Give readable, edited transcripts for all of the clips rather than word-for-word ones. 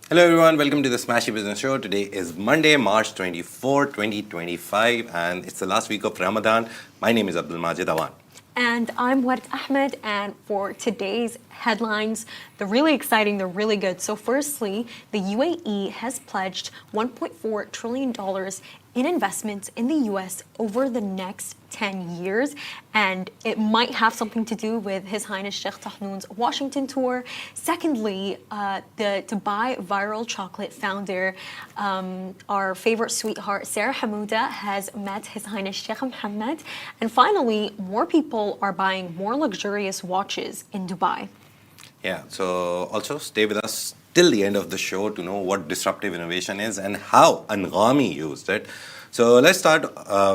Hello everyone, welcome to the Smashy Business Show. Today is Monday, March 24, 2025, and it's the last week of Ramadan. My name is Abdul Majid Awan. And I'm Warid Ahmed, and for today's headlines, they're really exciting, they're really good. So firstly, the UAE has pledged $1.4 trillion in investments in the US over the next 10 years, and it might have something to do with His Highness Sheikh Tahnoon's Washington tour. Secondly, the Dubai viral chocolate founder, our favorite sweetheart, Sara Hamouda, has met His Highness Sheikh Mohammed. And finally, more people are buying more luxurious watches in Dubai. Yeah, so also stay with us till the end of the show to know what disruptive innovation is and how Anghami used it. So let's start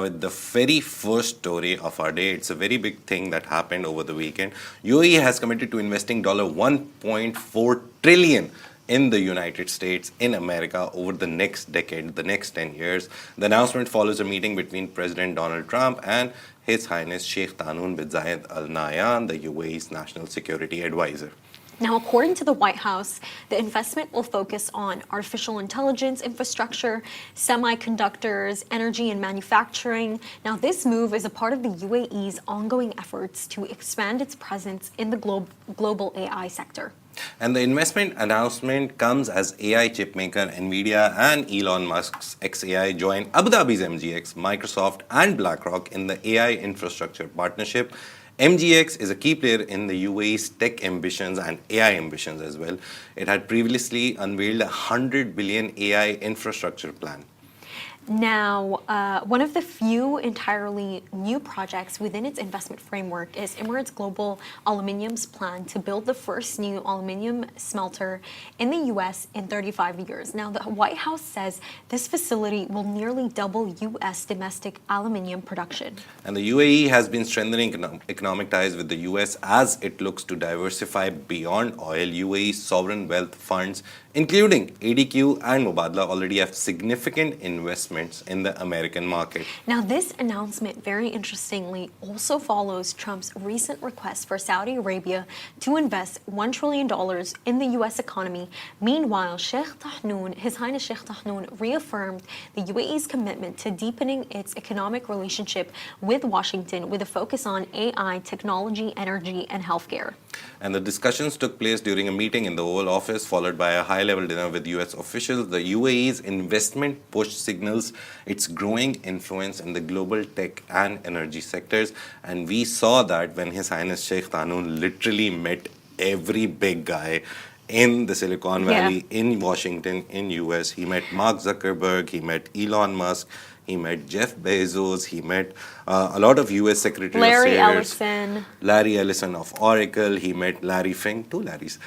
with the very first story of our day. It's a very big thing that happened over the weekend. UAE has committed to investing $1.4 trillion in the United States, in America, over the next decade, the next 10 years. The announcement follows a meeting between President Donald Trump and His Highness Sheikh Tahnoon bin Zayed Al Nahyan, the UAE's national security advisor. Now, according to the White House, the investment will focus on artificial intelligence infrastructure, semiconductors, energy and manufacturing. Now, this move is a part of the UAE's ongoing efforts to expand its presence in the global AI sector. And the investment announcement comes as AI chipmaker Nvidia and Elon Musk's XAI join Abu Dhabi's MGX, Microsoft, and BlackRock in the AI infrastructure partnership. MGX is a key player in the UAE's tech ambitions and AI ambitions as well. It had previously unveiled a $100 billion AI infrastructure plan. Now, one of the few entirely new projects within its investment framework is Emirates Global Aluminium's plan to build the first new aluminium smelter in the U.S. in 35 years. Now, the White House says this facility will nearly double U.S. domestic aluminium production. And the UAE has been strengthening economic ties with the U.S. as it looks to diversify beyond oil. UAE's sovereign wealth funds, including ADQ and Mubadala, already have significant investments in the American market. Now, this announcement, very interestingly, also follows Trump's recent request for Saudi Arabia to invest $1 trillion in the U.S. economy. Meanwhile, Sheikh Tahnoon, His Highness Sheikh Tahnoon, reaffirmed the UAE's commitment to deepening its economic relationship with Washington with a focus on AI, technology, energy, and healthcare. And the discussions took place during a meeting in the Oval Office, followed by a high-level dinner with U.S. officials. The UAE's investment push signals its growing influence in the global tech and energy sectors. And we saw that when His Highness Sheikh Tahnoon literally met every big guy in the Silicon Valley, in Washington, in US. He met Mark Zuckerberg, he met Elon Musk, he met Jeff Bezos, he met a lot of US Secretary of State. Larry Ellison of Oracle, he met Larry Fink, two Larrys.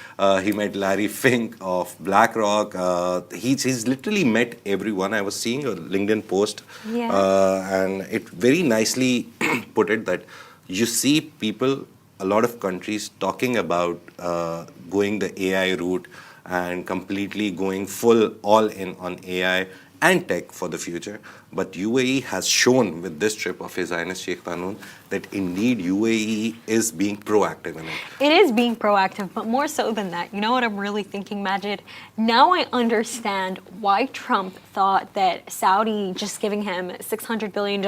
He met Larry Fink of BlackRock. He's literally met everyone. I was seeing a LinkedIn post and it very nicely put it that you see people, a lot of countries talking about going the AI route and completely going full all in on AI and tech for the future. But UAE has shown with this trip of His Highness Sheikh Tahnoon that indeed UAE is being proactive in it. It is being proactive, but more so than that. You know what I'm really thinking, Majid? Now I understand why Trump thought that Saudi just giving him $600 billion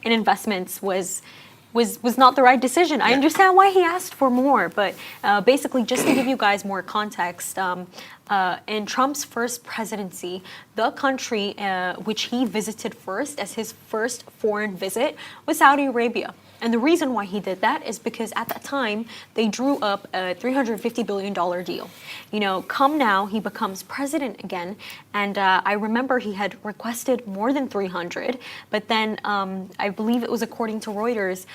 in investments was not the right decision. I understand why he asked for more, but basically just to give you guys more context, in Trump's first presidency, the country which he visited first as his first foreign visit was Saudi Arabia. And the reason why he did that is because at that time, they drew up a $350 billion deal. You know, come now, he becomes president again. And I remember he had requested more than 300. But then I believe it was according to Reuters,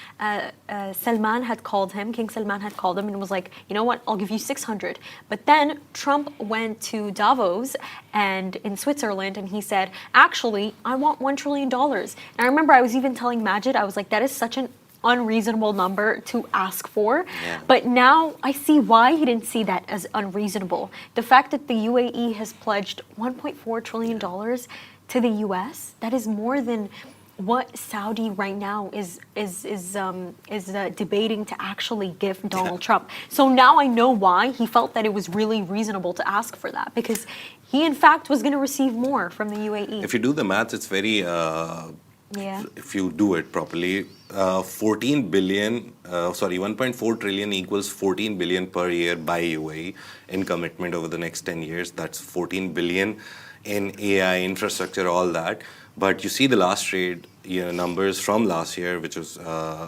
Salman had called him, King Salman had called him and was like, you know what, I'll give you 600. But then Trump went to Davos and in Switzerland and he said, actually, I want $1 trillion. And I remember I was even telling Majid, I was like, that is such an unreasonable number to ask for. But now I see why he didn't see that as unreasonable. The fact that the UAE has pledged $1.4 trillion to the US, that is more than what Saudi right now is debating to actually give Donald Trump. So now I know why he felt that it was really reasonable to ask for that, because he in fact was going to receive more from the UAE. If you do the maths, it's very, Yeah. if you do it properly, 1.4 trillion equals 14 billion per year by UAE in commitment over the next 10 years. That's 14 billion in AI, infrastructure, all that. But you see the last trade numbers from last year, which was,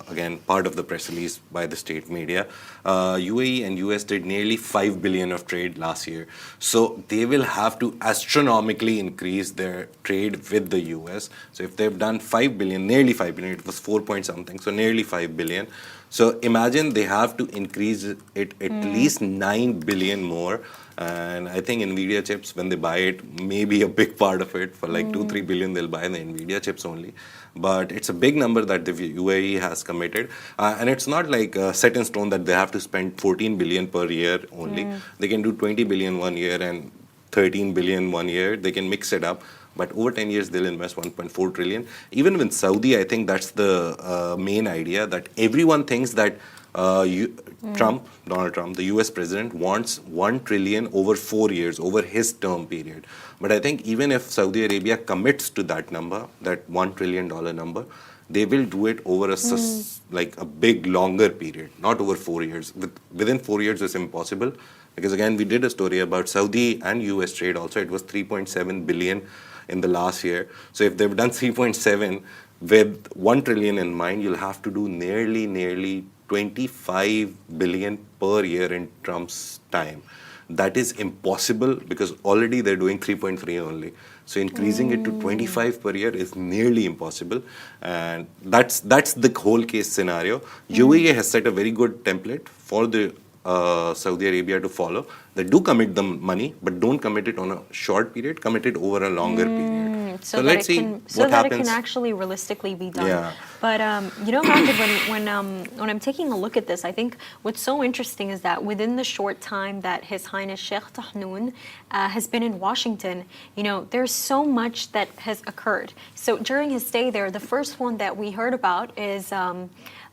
again, part of the press release by the state media. UAE and US did nearly 5 billion of trade last year. So they will have to astronomically increase their trade with the US. So if they've done 5 billion, nearly 5 billion, it was 4 point something, so nearly 5 billion. So imagine they have to increase it at least 9 billion more. And I think NVIDIA chips, when they buy it, maybe a big part of it, for like 2-3 billion, they'll buy the NVIDIA chips only. But it's a big number that the UAE has committed. And it's not like set in stone that they have to spend 14 billion per year only. They can do 20 billion one year and 13 billion one year. They can mix it up. But over 10 years, they'll invest 1.4 trillion. Even with Saudi, I think that's the main idea, that everyone thinks that Donald Trump, the US president, wants 1 trillion over 4 years, over his term period. But I think even if Saudi Arabia commits to that number, that $1 trillion number, they will do it over a big, longer period, not over 4 years. Within 4 years, it's impossible. Because again, we did a story about Saudi and US trade also. It was 3.7 billion in the last year. So if they've done 3.7 with 1 trillion in mind, you'll have to do nearly 25 billion per year in Trump's time. That is impossible because already they're doing 3.3 only. So increasing it to 25 per year is nearly impossible. And that's the whole case scenario. UAE has set a very good template for the Saudi Arabia to follow. They do commit them money, but don't commit it on a short period, commit it over a longer period. So let's see what happens. It can actually realistically be done. Yeah. But Majid, when I'm taking a look at this, I think what's so interesting is that within the short time that His Highness Sheikh Tahnoon has been in Washington, there's so much that has occurred. So during his stay there, the first one that we heard about is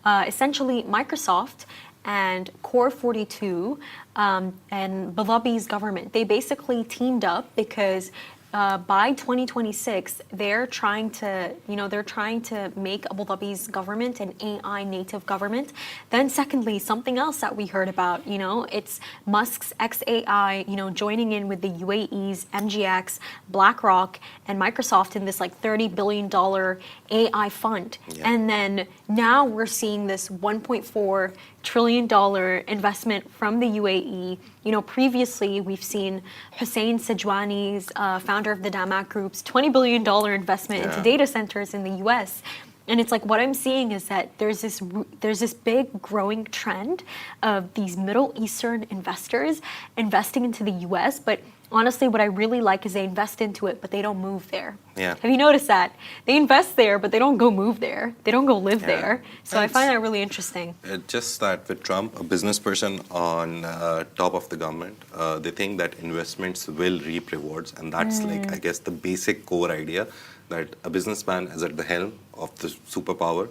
essentially Microsoft and Core 42 and Abu Dhabi's government. They basically teamed up because by 2026, they're trying to make Abu Dhabi's government an AI native government. Then secondly, something else that we heard about, it's Musk's XAI, joining in with the UAE's MGX, BlackRock, and Microsoft in this like $30 billion AI fund. Yeah. And then now we're seeing this $1.4 trillion investment from the UAE. Previously we've seen Hussein Sajwani's founder of the Damak Group's $20 billion investment into data centers in the US. And it's like what I'm seeing is that there's this big growing trend of these Middle Eastern investors investing into the US, but honestly, what I really like is they invest into it, but they don't move there. Yeah. Have you noticed that? They invest there, but they don't go move there. They don't go live there. So I find that really interesting. Just that with Trump, a business person on top of the government, they think that investments will reap rewards. And that's I guess, the basic core idea that a businessman is at the helm of the superpower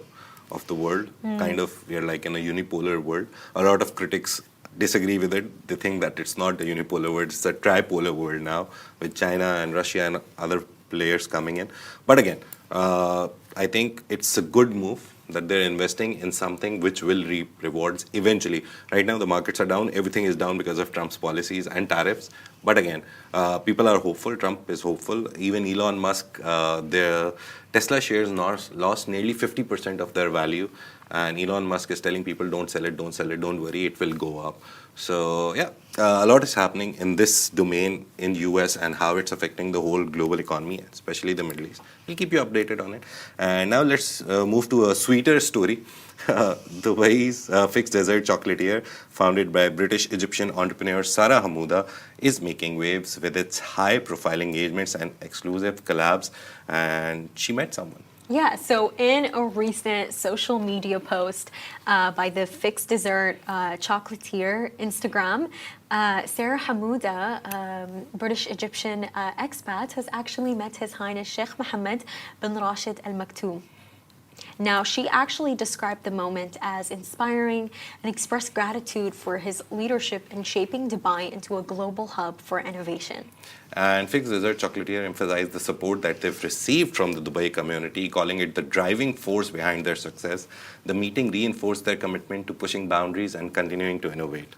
of the world. Kind of, we're like in a unipolar world. A lot of critics disagree with it. They think that it's not a unipolar world, it's a tripolar world now, with China and Russia and other players coming in. But again, I think it's a good move that they're investing in something which will reap rewards eventually. Right now, the markets are down. Everything is down because of Trump's policies and tariffs. But again, people are hopeful. Trump is hopeful. Even Elon Musk, their Tesla shares lost nearly 50% of their value. And Elon Musk is telling people, don't sell it, don't worry, it will go up. So yeah, a lot is happening in this domain in US and how it's affecting the whole global economy, especially the Middle East. We'll keep you updated on it. And now let's move to a sweeter story. Dubai's fixed dessert chocolatier, founded by British-Egyptian entrepreneur Sara Hamouda, is making waves with its high-profile engagements and exclusive collabs. And she met someone. Yeah, so in a recent social media post by the fixed dessert chocolatier Instagram, Sara Hamouda, British-Egyptian expat, has actually met His Highness Sheikh Mohammed bin Rashid Al Maktoum. Now, she actually described the moment as inspiring and expressed gratitude for his leadership in shaping Dubai into a global hub for innovation. And Fix Desert Chocolatier emphasized the support that they've received from the Dubai community, calling it the driving force behind their success. The meeting reinforced their commitment to pushing boundaries and continuing to innovate.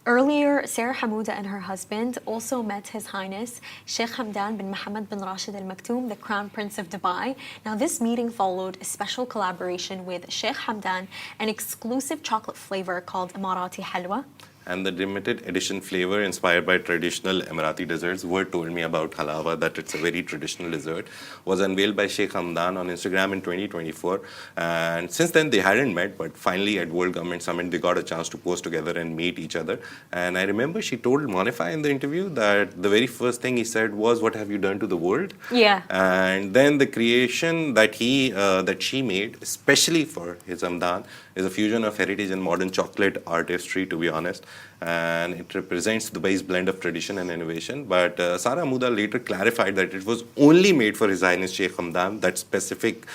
Earlier, Sara Hamouda and her husband also met His Highness Sheikh Hamdan bin Mohammed bin Rashid Al Maktoum, the Crown Prince of Dubai. Now, this meeting followed a special collaboration with Sheikh Hamdan, an exclusive chocolate flavor called Emirati Halwa. And the limited edition flavor inspired by traditional Emirati desserts, word told me about halawa, that it's a very traditional dessert, was unveiled by Sheikh Hamdan on Instagram in 2024. And since then, they hadn't met, but finally at World Government Summit, they got a chance to pose together and meet each other. And I remember she told Monify in the interview that the very first thing he said was, "What have you done to the world?" Yeah. And then the creation that she made, especially for his Hamdan, is a fusion of heritage and modern chocolate artistry, to be honest. And it represents Dubai's blend of tradition and innovation. But Sara Hamouda later clarified that it was only made for His Highness Sheikh Hamdan, that specific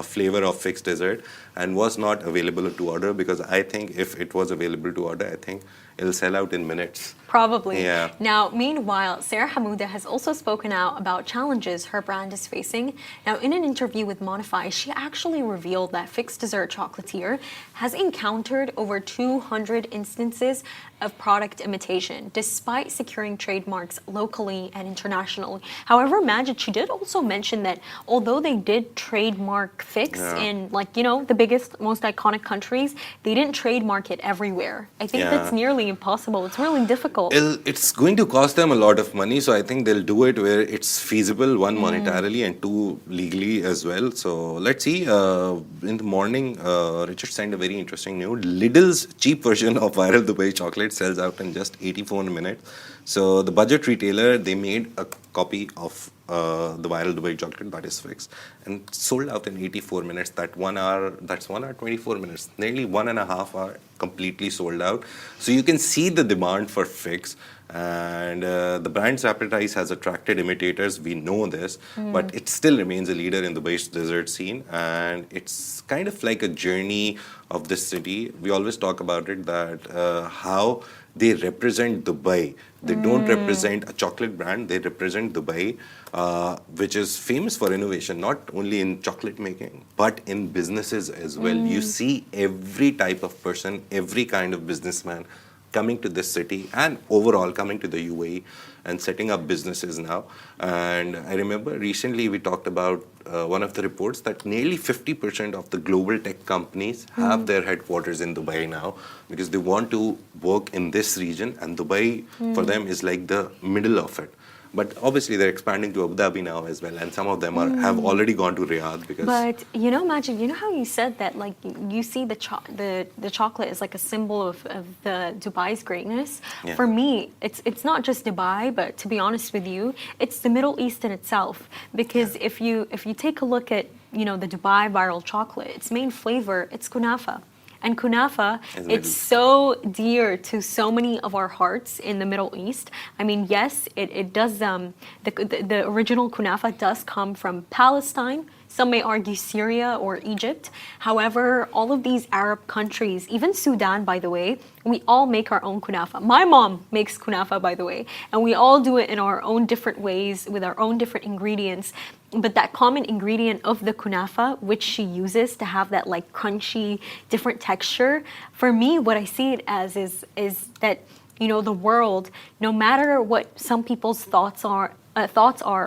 flavor of fixed dessert, and was not available to order, because I think if it was available to order, I think it'll sell out in minutes. Probably. Yeah. Now, meanwhile, Sara Hamouda has also spoken out about challenges her brand is facing. Now, in an interview with Monify, she actually revealed that Fixed Dessert Chocolatier has encountered over 200 instances of product imitation, despite securing trademarks locally and internationally. However, Majid, she did also mention that although they did trademark Fix in, the biggest, most iconic countries, they didn't trademark it everywhere. I think that's nearly impossible. It's really difficult. It's going to cost them a lot of money, so I think they'll do it where it's feasible, one, monetarily, and two, legally as well. So let's see. In the morning, Richard sent a very interesting news. Lidl's cheap version of viral Dubai chocolate sells out in just 84 minutes. So the budget retailer, they made a copy of the viral Dubai chocolate, that is Fix, and sold out in 84 minutes. That's 1 hour, 24 minutes, nearly 1.5 hours, completely sold out. So you can see the demand for Fix, and the brand's appetite has attracted imitators. We know this, but it still remains a leader in Dubai's dessert scene, and it's kind of like a journey of this city. We always talk about it, that how they represent Dubai. They don't represent a chocolate brand, they represent Dubai, which is famous for innovation, not only in chocolate making, but in businesses as well. You see every type of person, every kind of businessman coming to this city and overall coming to the UAE and setting up businesses now. And I remember recently we talked about one of the reports that nearly 50% of the global tech companies have their headquarters in Dubai now, because they want to work in this region, and Dubai for them is like the middle of it. But obviously they're expanding to Abu Dhabi now as well, and some of them have already gone to Riyadh. Because But Majid, you know how you said that, like, you see the chocolate is like a symbol of the Dubai's greatness. Yeah. For me, it's not just Dubai, but to be honest with you, it's the Middle East in itself. Because if you take a look at the Dubai viral chocolate, its main flavor, it's kunafa. And kunafa, it's so dear to so many of our hearts in the Middle East. I mean, yes, it does. The original kunafa does come from Palestine. Some may argue Syria or Egypt. However, all of these Arab countries, even Sudan, by the way, we all make our own kunafa. My mom makes kunafa, by the way, and we all do it in our own different ways with our own different ingredients. But that common ingredient of the kunafa, which she uses to have that like crunchy, different texture, for me, what I see it as is that the world, no matter what some people's thoughts are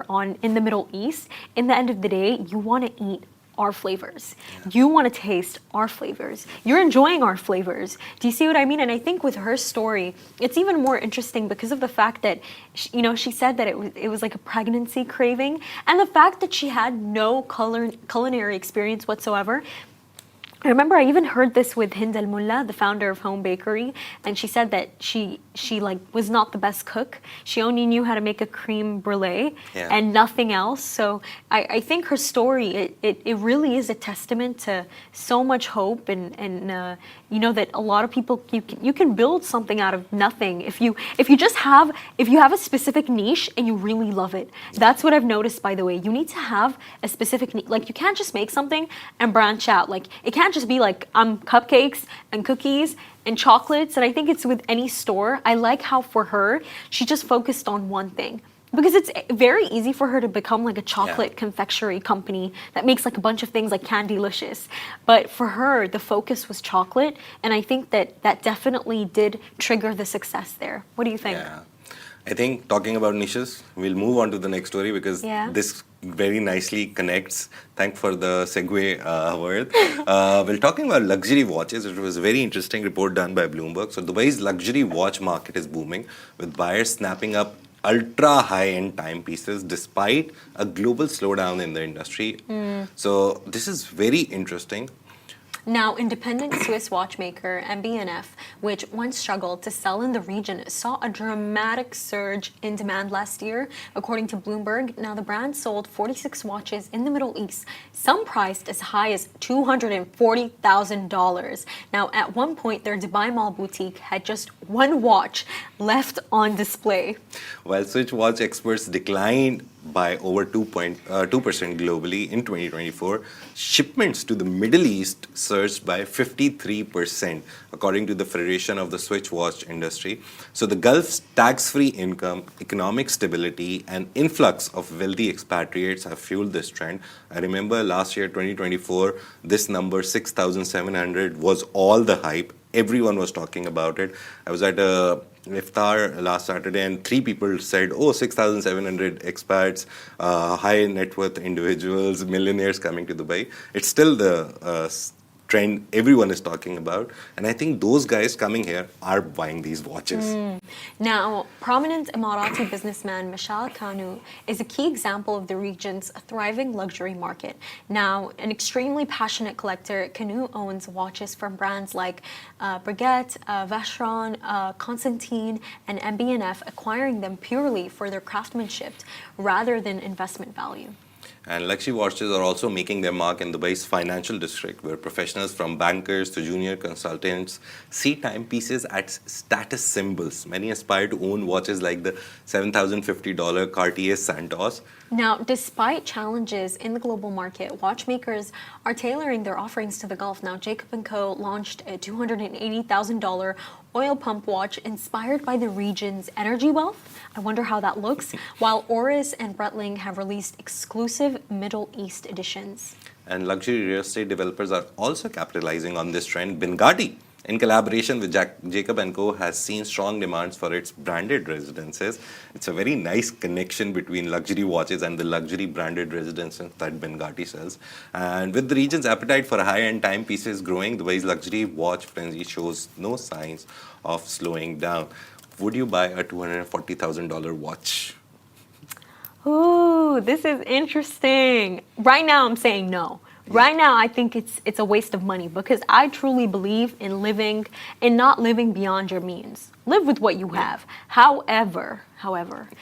on in the Middle East, in the end of the day, you want to eat our flavors. You want to taste our flavors. You're enjoying our flavors. Do you see what I mean? And I think with her story, it's even more interesting because of the fact that, she said that it was like a pregnancy craving, and the fact that she had no culinary experience whatsoever. I remember I even heard this with Hind Al Mulla, the founder of Home Bakery, and she said that she like was not the best cook. She only knew how to make a creme brulee Yeah. and nothing else. So I think her story it really is a testament to so much hope and you know that a lot of people you can build something out of nothing if you have a specific niche and you really love it. That's what I've noticed, by the way. You need to have a specific niche. Like you can't just make something and branch out. Like it can't just be like cupcakes and cookies and chocolates. And I think it's with any store. I like how for her she just focused on one thing. Because it's very easy for her to become like a chocolate confectionery company that makes like a bunch of things like Candylicious. But for her, the focus was chocolate. And I think that definitely did trigger the success there. What do you think? Yeah. I think talking about niches, we'll move on to the next story because this very nicely connects. Thanks for the segue, word. We're talking about luxury watches. It was a very interesting report done by Bloomberg. So Dubai's luxury watch market is booming, with buyers snapping up ultra high-end timepieces despite a global slowdown in the industry. So this is very interesting. Now, independent Swiss watchmaker MB&F, which once struggled to sell in the region, saw a dramatic surge in demand last year. According to Bloomberg, now the brand sold 46 watches in the Middle East, some priced as high as $240,000. Now, at one point, their Dubai Mall boutique had just one watch left on display. While Switch watch experts declined by over 2% globally in 2024, shipments to the Middle East surged by 53%, according to the Federation of the Switch watch industry. So the Gulf's tax-free income, economic stability, and influx of wealthy expatriates have fueled this trend. I remember last year, 2024, this number, 6,700, was all the hype. Everyone was talking about it. I was at a iftar last Saturday and 3 people said, oh, 6,700 expats, high net worth individuals, millionaires coming to Dubai. It's still the trend everyone is talking about. And I think those guys coming here are buying these watches. Now, prominent Emirati businessman Mashal Kanu is a key example of the region's thriving luxury market. Now, an extremely passionate collector, Kanu owns watches from brands like Breguet, Vacheron, Constantine, and MB&F, acquiring them purely for their craftsmanship rather than investment value. And luxury watches are also making their mark in Dubai's financial district, where professionals from bankers to junior consultants see timepieces as status symbols. Many aspire to own watches like the $7,050 Cartier Santos. Now, despite challenges in the global market, watchmakers are tailoring their offerings to the Gulf. Now, Jacob & Co. launched a $280,000 oil pump watch inspired by the region's energy wealth. I wonder how that looks. While Oris and Breitling have released exclusive Middle East editions. And luxury real estate developers are also capitalizing on this trend. Bengati, in collaboration with Jacob & Co., has seen strong demands for its branded residences. It's a very nice connection between luxury watches and the luxury branded residences that Bengati sells. And with the region's appetite for high-end timepieces growing, Dubai's luxury watch frenzy shows no signs of slowing down. Would you buy a $240,000 watch? Ooh, this is interesting. Right now, I'm saying no. Right now, I think it's a waste of money because I truly believe in not living beyond your means. Live with what you have. However,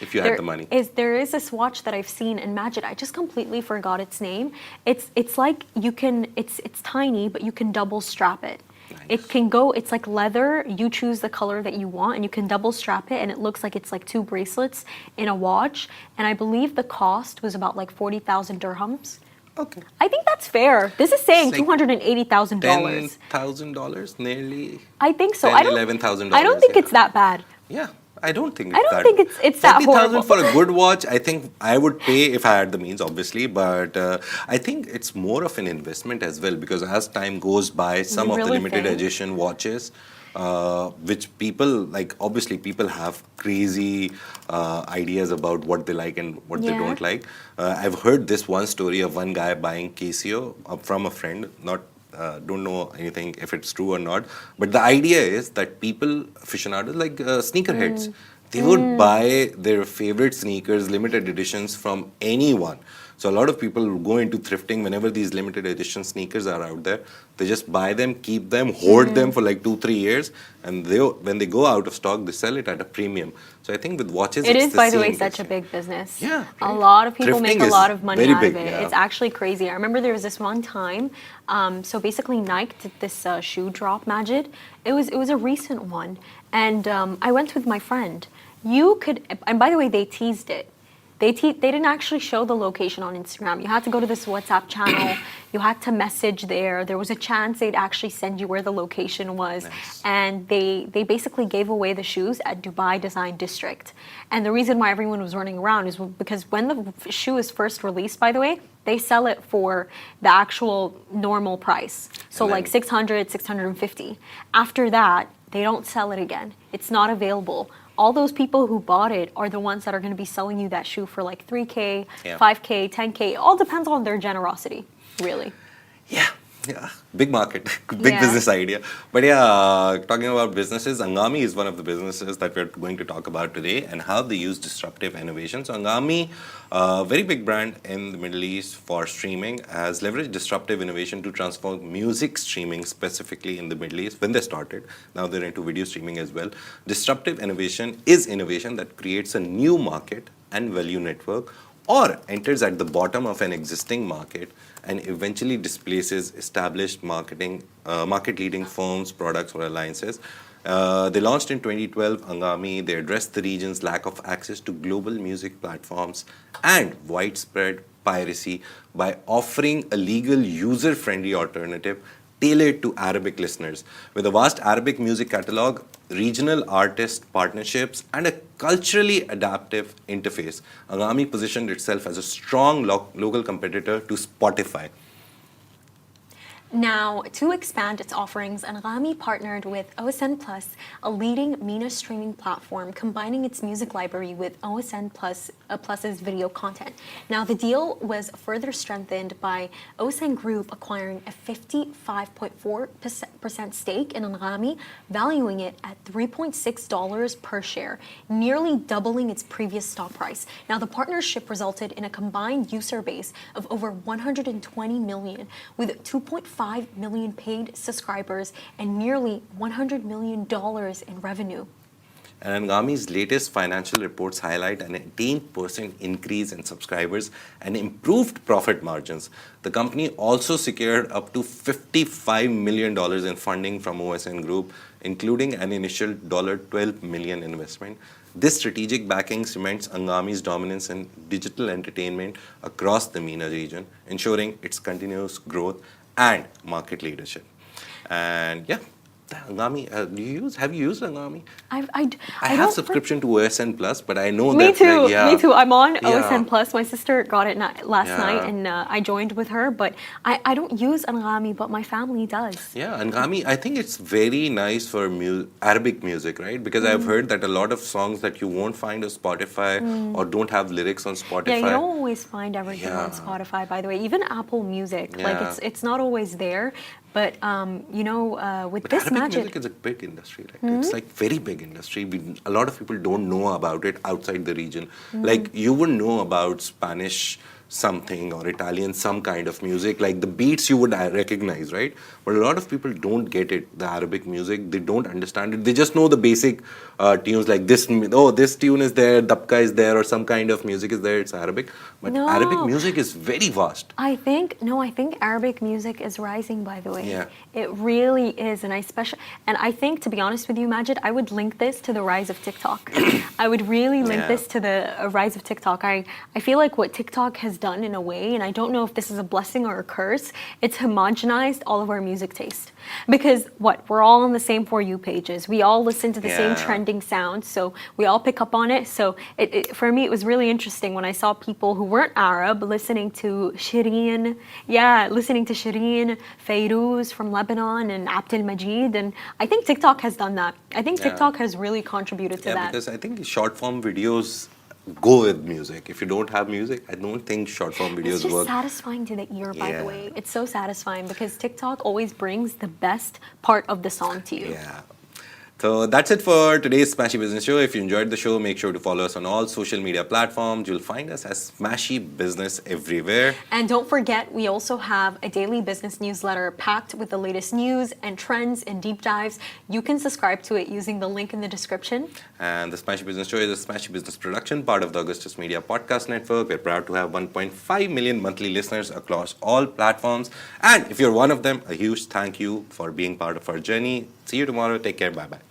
if you had the money, there is this watch that I've seen in Majid. I just completely forgot its name. It's like it's tiny, but you can double strap it. Nice. It can go, it's like leather. You choose the color that you want and you can double strap it and it looks like it's like 2 bracelets in a watch. And I believe the cost was about like 40,000 dirhams. Okay. I think that's fair. This is saying $280,000. $10,000 nearly. I think so. $11,000. I don't think it's that bad. Yeah. I don't think it's that horrible. for a good watch, I think I would pay if I had the means, obviously. But I think it's more of an investment as well because as time goes by, some of the limited edition watches, which people like, obviously people have crazy ideas about what they like and what they don't like. I've heard this one story of one guy buying Casio from a friend, don't know anything if it's true or not. But the idea is that people, aficionados like sneakerheads, they would buy their favorite sneakers, limited editions from anyone. So a lot of people go into thrifting whenever these limited edition sneakers are out there. They just buy them, keep them, hoard them for like 2-3 years, and when they go out of stock, they sell it at a premium. So I think with watches, It it's is, the by the way, same such a thing. big business. Yeah, A right. lot of people make Thrifting a lot is of money very out big, of it. yeah. It's actually crazy. I remember there was this one time. So basically, Nike did this shoe drop, Majid. It was a recent one, and I went with my friend. You could, and by the way, they teased it. They didn't actually show the location on Instagram. You had to go to this WhatsApp channel. You had to message there. There was a chance they'd actually send you where the location was. Nice. And they basically gave away the shoes at Dubai Design District. And the reason why everyone was running around is because when the shoe is first released, by the way, they sell it for the actual normal price. So And like then- 600, 650. After that, they don't sell it again. It's not available. All those people who bought it are the ones that are going to be selling you that shoe for like 3K, Yeah. 5K, 10K. It all depends on their generosity, really. Yeah, big market, big Yeah. business idea. But yeah, talking about businesses, Anghami is one of the businesses that we're going to talk about today and how they use disruptive innovation. So Anghami, a very big brand in the Middle East for streaming, has leveraged disruptive innovation to transform music streaming specifically in the Middle East when they started. Now they're into video streaming as well. Disruptive innovation is innovation that creates a new market and value network or enters at the bottom of an existing market and eventually displaces established market-leading firms, products, or alliances. They launched in 2012, Anghami. They addressed the region's lack of access to global music platforms and widespread piracy by offering a legal, user-friendly alternative tailored to Arabic listeners. With a vast Arabic music catalog, regional artist partnerships, and a culturally adaptive interface, Anghami positioned itself as a strong local competitor to Spotify. Now, to expand its offerings, Anghami partnered with OSN Plus, a leading MENA streaming platform, combining its music library with OSN Plus's video content. Now, the deal was further strengthened by OSN Group acquiring a 55.4% stake in Anghami, valuing it at $3.6 per share, nearly doubling its previous stock price. Now, the partnership resulted in a combined user base of over 120 million, with 2.5 million paid subscribers and nearly $100 million in revenue. And Anghami's latest financial reports highlight an 18% increase in subscribers and improved profit margins. The company also secured up to $55 million in funding from OSN Group, including an initial $12 million investment. This strategic backing cements Anghami's dominance in digital entertainment across the MENA region, ensuring its continuous growth and market leadership. And yeah, the Anghami, have you used Anghami? I I have subscription to OSN Plus, but I know Me that too. like, yeah, Me too. I'm on Yeah. OSN Plus. My sister got it last Yeah. night, and I joined with her. But I don't use Anghami, but my family does. Yeah, Anghami, I think it's very nice for Arabic music, right? Because I've heard that a lot of songs that you won't find on Spotify or don't have lyrics on Spotify. Yeah, you don't always find everything on Yeah. Spotify. By the way, even Apple Music, like Yeah. it's not always there. But with But this Arabic magic, music is a big industry, right? It's like very big industry. A lot of people don't know about it outside the region. Like you would know about Spanish something or Italian some kind of music, like the beats you would recognize, right? But a lot of people don't get it, the Arabic music. They don't understand it. They just know the basic tunes like this, this tune is there, dabka is there, or some kind of music is there, it's Arabic. But No. Arabic music is very vast. I think Arabic music is rising, by the way. Yeah. It really is, and I think, to be honest with you, Majid, I would link this to the rise of TikTok. I would really link Yeah. this to the rise of TikTok. I feel like what TikTok has done in a way, and I don't know if this is a blessing or a curse, it's homogenized all of our music taste. Because we're all on the same For You pages. We all listen to the same Yeah. trending sounds, so we all pick up on it. So for me, it was really interesting when I saw people who weren't Arab listening to Shireen, Fairuz from Lebanon, and Abdel Majid, and I think TikTok has done that. I think Yeah. TikTok has really contributed to Yeah, that. because I think short form videos go with music. If you don't have music, I don't think short form It's videos just work. satisfying to the ear, by the Yeah. way. It's so satisfying because TikTok always brings the best part of the song to you. Yeah. So that's it for today's Smashy Business Show. If you enjoyed the show, make sure to follow us on all social media platforms. You'll find us as Smashy Business everywhere. And don't forget, we also have a daily business newsletter packed with the latest news and trends and deep dives. You can subscribe to it using the link in the description. And the Smashy Business Show is a Smashy Business production, part of the Augustus Media Podcast Network. We're proud to have 1.5 million monthly listeners across all platforms. And if you're one of them, a huge thank you for being part of our journey. See you tomorrow. Take care. Bye-bye.